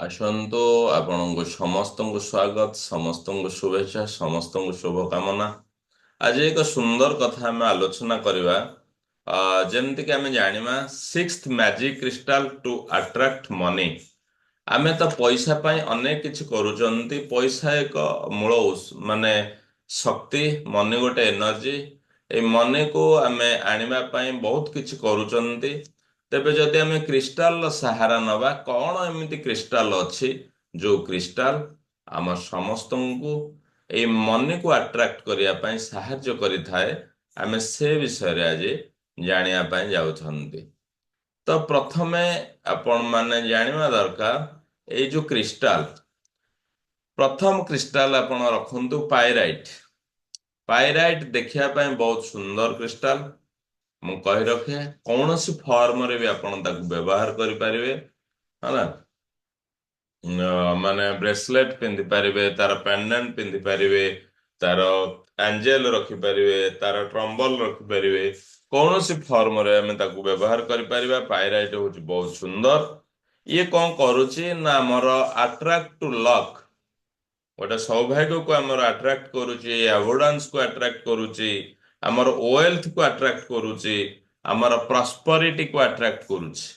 ଆସନ୍ତୁ ଆପଣଙ୍କୁ ସମସ୍ତଙ୍କୁ ସ୍ୱାଗତ, ସମସ୍ତଙ୍କୁ ଶୁଭେଚ୍ଛା, ସମସ୍ତଙ୍କୁ ଶୁଭକାମନା। ଆଜି ଏକ ସୁନ୍ଦର କଥା ଆମେ ଆଲୋଚନା କରିବା। ଯେମିତିକି ଆମେ ଜାଣିବା sixth magic crystal to attract money. ଆମେ ତ ପଇସା ପାଇଁ ଅନେକ କିଛି କରୁଛନ୍ତି। ପଇସା ଏକ ମୂଳ ମାନେ ଶକ୍ତି, ମନି ଗୋଟେ ଏନର୍ଜି। ଏଇ ମନିକୁ ଆମେ ଆଣିବା ପାଇଁ ବହୁତ କିଛି କରୁଛନ୍ତି। ତେବେ ଯଦି ଆମେ କ୍ରିଷ୍ଟାଲର ସାହାରା ନେବା, କ'ଣ ଏମିତି କ୍ରିଷ୍ଟାଲ ଅଛି ଯୋଉ କ୍ରିଷ୍ଟାଲ ଆମ ସମସ୍ତଙ୍କୁ ଏଇ ମନିକୁ ଆଟ୍ରାକ୍ଟ କରିବା ପାଇଁ ସାହାଯ୍ୟ କରିଥାଏ? ଆମେ ସେ ବିଷୟରେ ଆଜି ଜାଣିବା ପାଇଁ ଯାଉଛନ୍ତି। ତ ପ୍ରଥମେ ଆପଣ ମାନେ ଜାଣିବା ଦରକାର ଏଇ ଯୋଉ କ୍ରିଷ୍ଟାଲ, ପ୍ରଥମ କ୍ରିଷ୍ଟାଲ ଆପଣ ରଖନ୍ତୁ ପାଇରାଇଟ। ପାଇରାଇଟ ଦେଖିବା ପାଇଁ ବହୁତ ସୁନ୍ଦର କ୍ରିଷ୍ଟାଲ। ମୁଁ କହି ରଖେ କୌଣସି ଫର୍ମରେ ବି ଆପଣ ତାକୁ ବ୍ୟବହାର କରିପାରିବେ। ହେଲା, ମାନେ ବ୍ରେସଲେଟ୍ ପିନ୍ଧିପାରିବେ, ତାର ପେଣ୍ଡେଣ୍ଟ ପିନ୍ଧିପାରିବେ, ତାର ଆଞ୍ଜେଲ ରଖିପାରିବେ, ତାର ଟ୍ରମ୍ବଲ ରଖିପାରିବେ। କୌଣସି ଫର୍ମରେ ଆମେ ତାକୁ ବ୍ୟବହାର କରିପାରିବା। ପାଇରାଇଟ ହଉଛି ବହୁତ ସୁନ୍ଦର। ଇଏ କ'ଣ କରୁଛି ନା ଆମର ଆଟ୍ରାକ୍ଟ ଟୁ ଲକ୍, ଗୋଟେ ସୌଭାଗ୍ୟକୁ ଆମର ଆଟ୍ରାକ୍ଟ କରୁଛି, ଆଭୋଡାନ୍ସକୁ ଆଟ୍ରାକ୍ଟ କରୁଛି, ଆମର ୱେଲ୍ଥକୁ ଆଟ୍ରାକ୍ଟ କରୁଛି, ଆମର ପ୍ରସ୍ପରିଟିକୁ ଆଟ୍ରାକ୍ଟ କରୁଛି।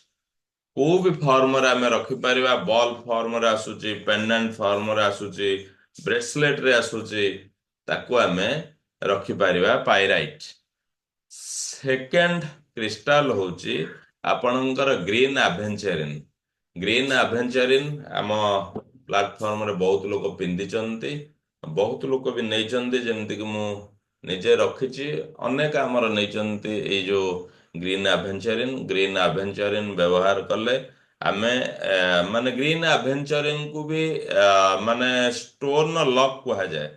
କୋଉ ବି ଫର୍ମରେ ଆମେ ରଖିପାରିବା। ବଲ୍ ଫର୍ମରେ ଆସୁଛି, ପେଣ୍ଡେଣ୍ଟ ଫର୍ମରେ ଆସୁଛି, ବ୍ରେସଲେଟରେ ଆସୁଛି, ତାକୁ ଆମେ ରଖିପାରିବା ପାଇରାଇଟ। ସେକେଣ୍ଡ କ୍ରିଷ୍ଟାଲ ହଉଛି ଆପଣଙ୍କର ଗ୍ରୀନ ଆଭେଞ୍ଚରିନ୍। ଗ୍ରୀନ ଆଭେଞ୍ଚରିନ୍ ଆମ ପ୍ଲାଟଫର୍ମରେ ବହୁତ ଲୋକ ପିନ୍ଧିଛନ୍ତି, ବହୁତ ଲୋକ ବି ନେଇଛନ୍ତି। ଯେମିତିକି ମୁଁ ନିଜେ ରଖିଛି, ଅନେକ ଆମର ନେଇଛନ୍ତି ଏଇ ଯୋଉ ଗ୍ରୀନ ଆଭେଞ୍ଚରିନ୍ ବ୍ୟବହାର କଲେ ଆମେ ମାନେ ଗ୍ରୀନ ଆଭେଞ୍ଚରିନ୍କୁ ବି ମାନେ ଷ୍ଟୋନ ଲକ୍ କୁହାଯାଏ,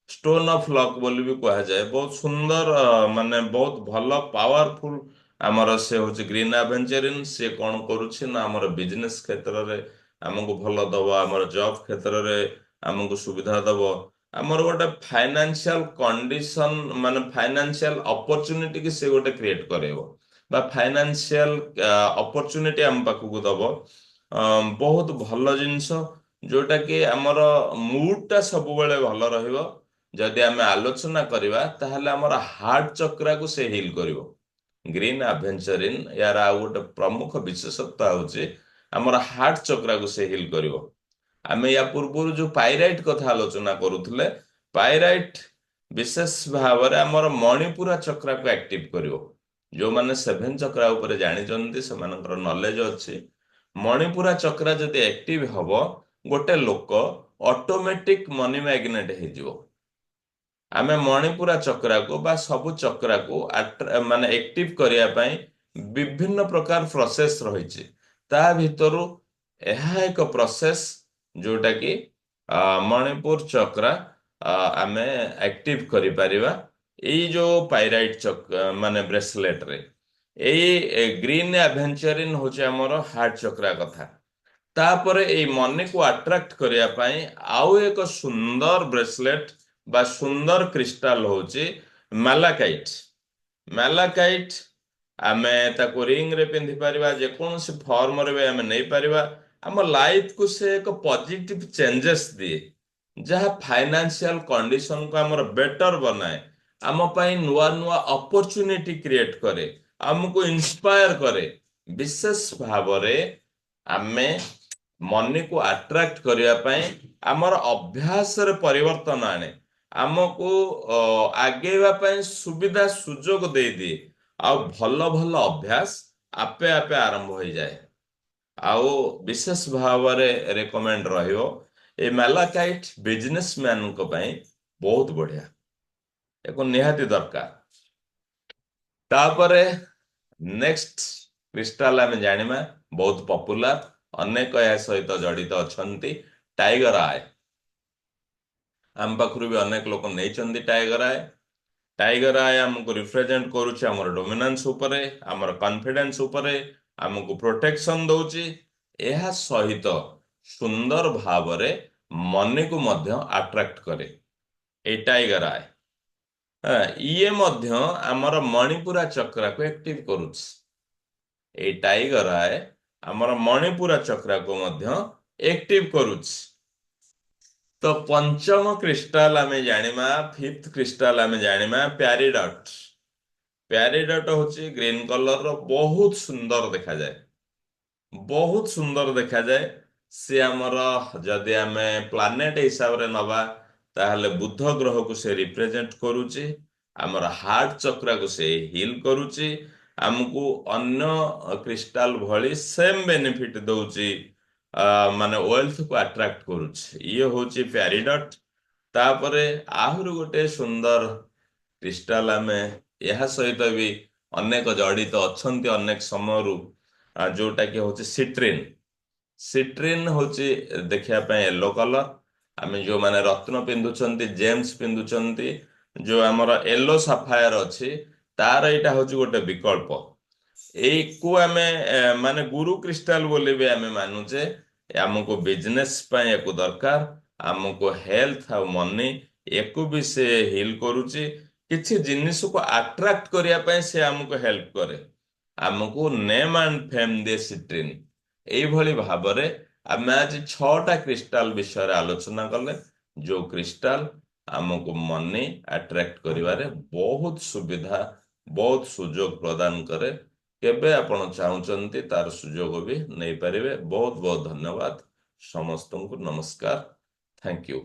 ଷ୍ଟୋନ ଅଫ୍ ଲକ୍ ବୋଲି ବି କୁହାଯାଏ। ବହୁତ ସୁନ୍ଦର, ମାନେ ବହୁତ ଭଲ ପାୱାରଫୁଲ ଆମର ସେ ହଉଛି ଗ୍ରୀନ ଆଭେଞ୍ଚରିନ୍। ସେ କ'ଣ କରୁଛି ନା ଆମର ବିଜନେସ୍ କ୍ଷେତ୍ରରେ ଆମକୁ ଭଲ ଦବ, ଆମର ଜବ୍ କ୍ଷେତ୍ରରେ ଆମକୁ ସୁବିଧା ଦବ, ଆମର ଗୋଟେ ଫାଇନାନ୍ସିଆଲ କଣ୍ଡିସନ ମାନେ ଫାଇନାନ୍ସିଆଲ ଅପରଚୁନିଟି କି ସେ ଗୋଟେ କ୍ରିଏଟ କରେଇବ, ବା ଫାଇନାନ୍ସିଆଲ ଅପରଚୁନିଟି ଆମ ପାଖକୁ ଦବ। ବହୁତ ଭଲ ଜିନିଷ, ଯୋଉଟା କି ଆମର ମୁଡଟା ସବୁବେଳେ ଭଲ ରହିବ। ଯଦି ଆମେ ଆଲୋଚନା କରିବା ତାହେଲେ ଆମର ହାର୍ଟ ଚକ୍ରାକୁ ସେ ହିଲ୍ କରିବ। ଗ୍ରୀନ ଆଭେଞ୍ଚରିନ୍ ୟାର ଆଉ ଗୋଟେ ପ୍ରମୁଖ ବିଶେଷତ୍ୱ ହଉଛି ଆମର ହାର୍ଟ ଚକ୍ରାକୁ ସେ ହିଲ୍ କରିବ। ଆମେ ୟା ପୂର୍ବରୁ ଯୋଉ ପାଇରାଇଟ କଥା ଆଲୋଚନା କରୁଥିଲେ, ପାଇରାଇଟ ବିଶେଷ ଭାବରେ ଆମର ମଣିପୁରା ଚକ୍ରାକୁ ଆକ୍ଟିଭ କରିବ। ଯୋଉମାନେ ସେଭେନ ଚକ୍ରା ଉପରେ ଜାଣିଛନ୍ତି ସେମାନଙ୍କର ନଲେଜ ଅଛି। ମଣିପୁରା ଚକ୍ରା ଯଦି ଆକ୍ଟିଭ ହବ, ଗୋଟେ ଲୋକ ଅଟୋମେଟିକ ମନି ମ୍ୟାଗ୍ନେଟ ହେଇଯିବ। ଆମେ ମଣିପୁରା ଚକ୍ରାକୁ ବା ସବୁ ଚକ୍ରାକୁ ମାନେ ଆକ୍ଟିଭ କରିବା ପାଇଁ ବିଭିନ୍ନ ପ୍ରକାର ପ୍ରୋସେସ ରହିଛି। ତା ଭିତରୁ ଏହା ଏକ ପ୍ରୋସେସ ଯୋଉଟା କି ମଣିପୁର ଚକ୍ରା ଆମେ ଆକ୍ଟିଭ କରିପାରିବା ଏଇ ଯୋଉ ପାଇରାଇଟ ମାନେ ବ୍ରେସଲେଟରେ। ଏଇ ଗ୍ରୀନ ଆଭେଞ୍ଚରିନ୍ ହଉଛି ଆମର ହାର୍ଟ ଚକ୍ରା କଥା। ତାପରେ ଏଇ ମନିକୁ ଆଟ୍ରାକ୍ଟ କରିବା ପାଇଁ ଆଉ ଏକ ସୁନ୍ଦର ବ୍ରେସଲେଟ ବା ସୁନ୍ଦର କ୍ରିଷ୍ଟାଲ ହଉଛି ମାଲାକାଇଟ। ମାଲାକାଇଟ ଆମେ ତାକୁ ରିଙ୍ଗରେ ପିନ୍ଧିପାରିବା, ଯେକୌଣସି ଫର୍ମରେ ବି ଆମେ ନେଇପାରିବା। ଆମ ଲାଇଫକୁ ସେ ଏକ ପଜିଟିଭ ଚେଞ୍ଜେସ୍ ଦିଏ, ଯାହା ଫାଇନାନ୍ସିଆଲ କଣ୍ଡିସନକୁ ଆମର ବେଟର ବନାଏ, ଆମ ପାଇଁ ନୂଆ ନୂଆ ଅପରଚୁନିଟି କ୍ରିଏଟ କରେ, ଆମକୁ ଇନ୍ସପାୟାର କରେ। ବିଶେଷ ଭାବରେ ଆମେ ମନିକୁ ଆଟ୍ରାକ୍ଟ କରିବା ପାଇଁ ଆମର ଅଭ୍ୟାସରେ ପରିବର୍ତ୍ତନ ଆଣେ, ଆମକୁ ଆଗେଇବା ପାଇଁ ସୁବିଧା ସୁଯୋଗ ଦେଇଦିଏ, ଆଉ ଭଲ ଭଲ ଅଭ୍ୟାସ ଆପେ ଆପେ ଆରମ୍ଭ ହୋଇଯାଏ। ଆଉ ବିଶେଷ ଭାବରେ ରେକମେଣ୍ଡ ରହିବ ଏ ମାଲାକାଇଟ ବିଜନେସ ମ୍ୟାନଙ୍କ ପାଇଁ ବହୁତ ବଢିଆ, ଏକୁ ନିହାତି ଦରକାର। ତାପରେ ନେକ୍ସଟ କ୍ରିଷ୍ଟାଲ ଆମେ ଜାଣିବା, ବହୁତ ପପୁଲାର, ଅନେକ ଏହା ସହିତ ଜଡିତ ଅଛନ୍ତି, ଟାଇଗର ଆଏ। ଆମ ପାଖରୁ ବି ଅନେକ ଲୋକ ନେଇଛନ୍ତି ଟାଇଗର ଆଏ। ଟାଇଗର ଆଏ ଆମକୁ ରିପ୍ରେଜେଣ୍ଟ କରୁଛି ଆମର ଡୋମିନାନ୍ସ ଉପରେ, ଆମର କନଫିଡେନ୍ସ ଉପରେ, ଆମକୁ ପ୍ରୋଟେକ୍ସନ ଦଉଛି। ଏହା ସହିତ ସୁନ୍ଦର ଭାବରେ ମନିକୁ ମଧ୍ୟ ଆଟ୍ରାକ୍ଟ କରେ ଏଇ ଟାଇଗର ଆଏ। ଇଏ ମଧ୍ୟ ଆମର ମଣିପୁରା ଚକ୍ରାକୁ ଆକ୍ଟିଭ କରୁଛି। ଏଇ ଟାଇଗର ଆଏ ଆମର ମଣିପୁରା ଚକ୍ରାକୁ ମଧ୍ୟ एक्टिव करूच। तो पंचम क्रिस्टाल आमे जानिमा, फिफ्थ क्रिस्टाल आमे जानिमा प्यारिडट। प्यारिडट होची ग्रीन कलर रो, बहुत सुंदर देखा जाए, बहुत सुंदर देखा जाए। से हमर जदि आमे प्लानेट हिसाब रे नबा ताहले बुध ग्रह को से रिप्रेजेंट करूची, हमर हार्ट चक्र को से हिल करूची, हमको अन्य क्रिस्टाल भली सेम बेनिफिट दउची, माने वेल्थ को अट्रैक्ट करूची। ये होची प्यारिडट। तापरे आहुर गोटे सुंदर क्रिस्टाल आमे ଏହା ସହିତ ବି ଅନେକ ଜଡ଼ିତ ଅଛନ୍ତି ଅନେକ ସମୟରୁ, ଯୋଉଟା କି ହଉଛି ସିଟ୍ରିନ୍। ସିଟ୍ରିନ୍ ହଉଛି ଦେଖିବା ପାଇଁ ୟେଲୋ କଲର। ଆମେ ଯୋଉମାନେ ରତ୍ନ ପିନ୍ଧୁଛନ୍ତି, ଜେମ୍ସ ପିନ୍ଧୁଛନ୍ତି, ଯୋଉ ଆମର ୟେଲୋ ସାଫାୟାର ଅଛି, ତାର ଏଇଟା ହଉଛି ଗୋଟେ ବିକଳ୍ପ। ଏଇକୁ ଆମେ ମାନେ ଗୁରୁ କ୍ରିଷ୍ଟାଲ ବୋଲି ବି ଆମେ ମାନୁଛେ। ଆମକୁ ବିଜନେସ ପାଇଁ ୟାକୁ ଦରକାର, ଆମକୁ ହେଲ୍ଥ ଆଉ ମନି ୟାକୁ ବି ସେ ହିଲ୍ କରୁଛି। କିଛି ଜିନିଷକୁ ଆଟ୍ରାକ୍ଟ କରିବା ପାଇଁ ସେ ଆମକୁ ହେଲ୍ପ କରେ। ଆମକୁ ନେମ୍ ଆଣ୍ଡ ଫେମ୍ ଦିଏ ସିଟ୍ରିନ୍। ଏଇଭଳି ଭାବରେ ଆମେ ଆଜି 6ଟା କ୍ରିଷ୍ଟାଲ ବିଷୟରେ ଆଲୋଚନା କଲେ, ଯୋଉ କ୍ରିଷ୍ଟାଲ ଆମକୁ ମନି ଆଟ୍ରାକ୍ଟ କରିବାରେ ବହୁତ ସୁବିଧା, ବହୁତ ସୁଯୋଗ ପ୍ରଦାନ କରେ। କେବେ ଆପଣ ଚାହୁଁଛନ୍ତି ତାର ସୁଯୋଗ ବି ନେଇପାରିବେ। ବହୁତ ବହୁତ ଧନ୍ୟବାଦ ସମସ୍ତଙ୍କୁ। ନମସ୍କାର। Thank you.